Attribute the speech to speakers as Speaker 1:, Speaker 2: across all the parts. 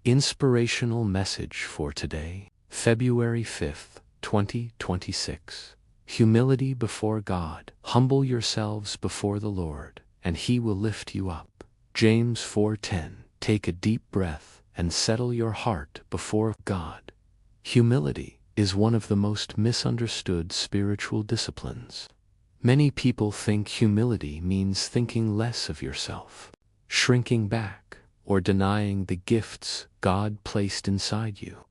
Speaker 1: Inspirational message for today, February 5th, 2026. Humility before God. Humble yourselves before the Lord, and He will lift you up. James 4:10. Take a deep breath and settle your heart before God. Humility is one of the most misunderstood spiritual disciplines. Many people think humility means thinking less of yourself, shrinking back, or denying the gifts God placed inside you.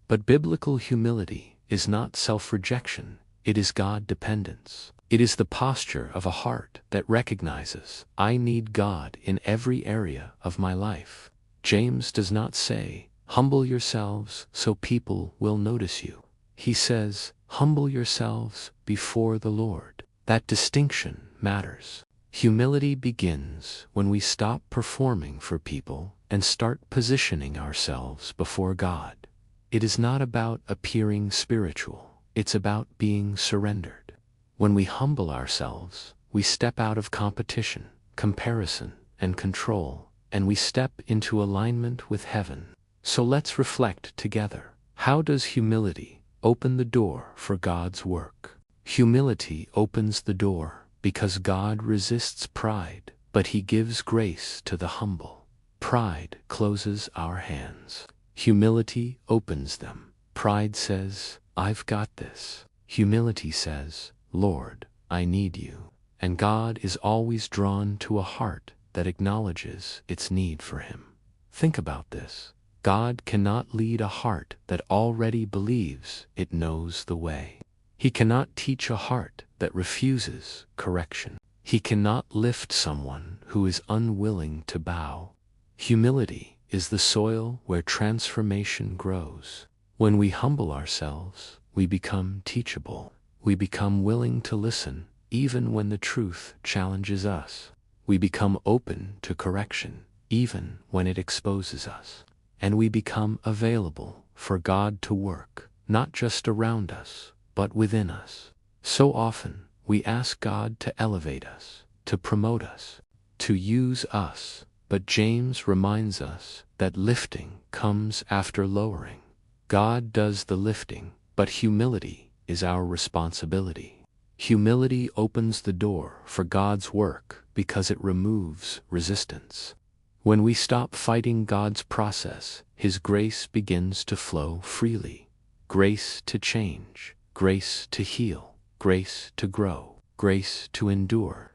Speaker 1: But biblical humility is not self-rejection, it is God-dependence. It is the posture of a heart that recognizes, I need God in every area of my life. James does not say, humble yourselves so people will notice you. He says, humble yourselves before the Lord. That distinction matters. Humility begins when we stop performing for people and start positioning ourselves before God. It is not about appearing spiritual, it's about being surrendered. When we humble ourselves, we step out of competition, comparison, and control, and we step into alignment with heaven. So let's reflect together. How does humility open the door for God's work? Humility opens the door because God resists pride, but He gives grace to the humble. Pride closes our hands. Humility opens them. Pride says, I've got this. Humility says, Lord, I need you. And God is always drawn to a heart that acknowledges its need for Him. Think about this. God cannot lead a heart that already believes it knows the way. He cannot teach a heart that refuses correction. He cannot lift someone who is unwilling to bow. Humility is the soil where transformation grows. When we humble ourselves, we become teachable. We become willing to listen, even when the truth challenges us. We become open to correction, even when it exposes us. And we become available for God to work, not just around us, but within us. So often, we ask God to elevate us, to promote us, to use us, but James reminds us that lifting comes after lowering. God does the lifting, but humility is our responsibility. Humility opens the door for God's work because it removes resistance. When we stop fighting God's process, His grace begins to flow freely. Grace to change, grace to heal, grace to grow, grace to endure.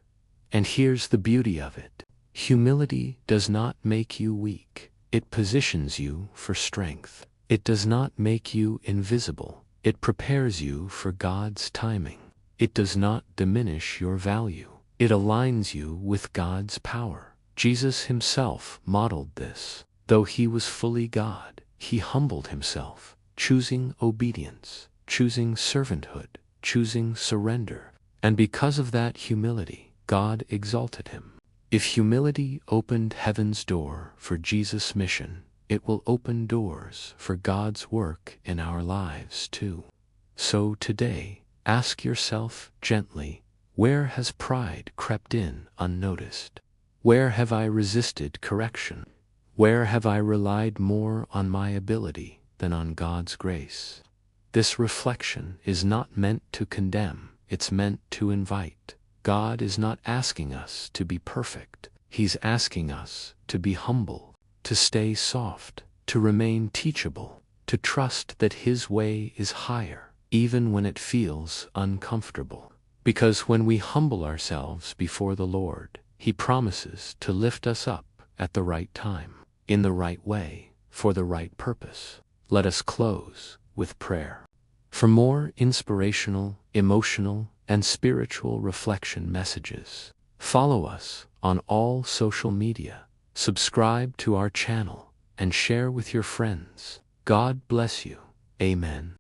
Speaker 1: And here's the beauty of it. Humility does not make you weak. It positions you for strength. It does not make you invisible. It prepares you for God's timing. It does not diminish your value. It aligns you with God's power. Jesus Himself modeled this. Though He was fully God, He humbled Himself, choosing obedience, choosing servanthood, choosing surrender. And because of that humility, God exalted Him. If humility opened heaven's door for Jesus' mission, it will open doors for God's work in our lives too. So today, ask yourself gently, where has pride crept in unnoticed? Where have I resisted correction? Where have I relied more on my ability than on God's grace? This reflection is not meant to condemn, it's meant to invite. God is not asking us to be perfect. He's asking us to be humble, to stay soft, to remain teachable, to trust that His way is higher, even when it feels uncomfortable. Because when we humble ourselves before the Lord, He promises to lift us up at the right time, in the right way, for the right purpose. Let us close with prayer. For more inspirational, emotional, and spiritual reflection messages, follow us on all social media, subscribe to our channel, and share with your friends. God bless you. Amen.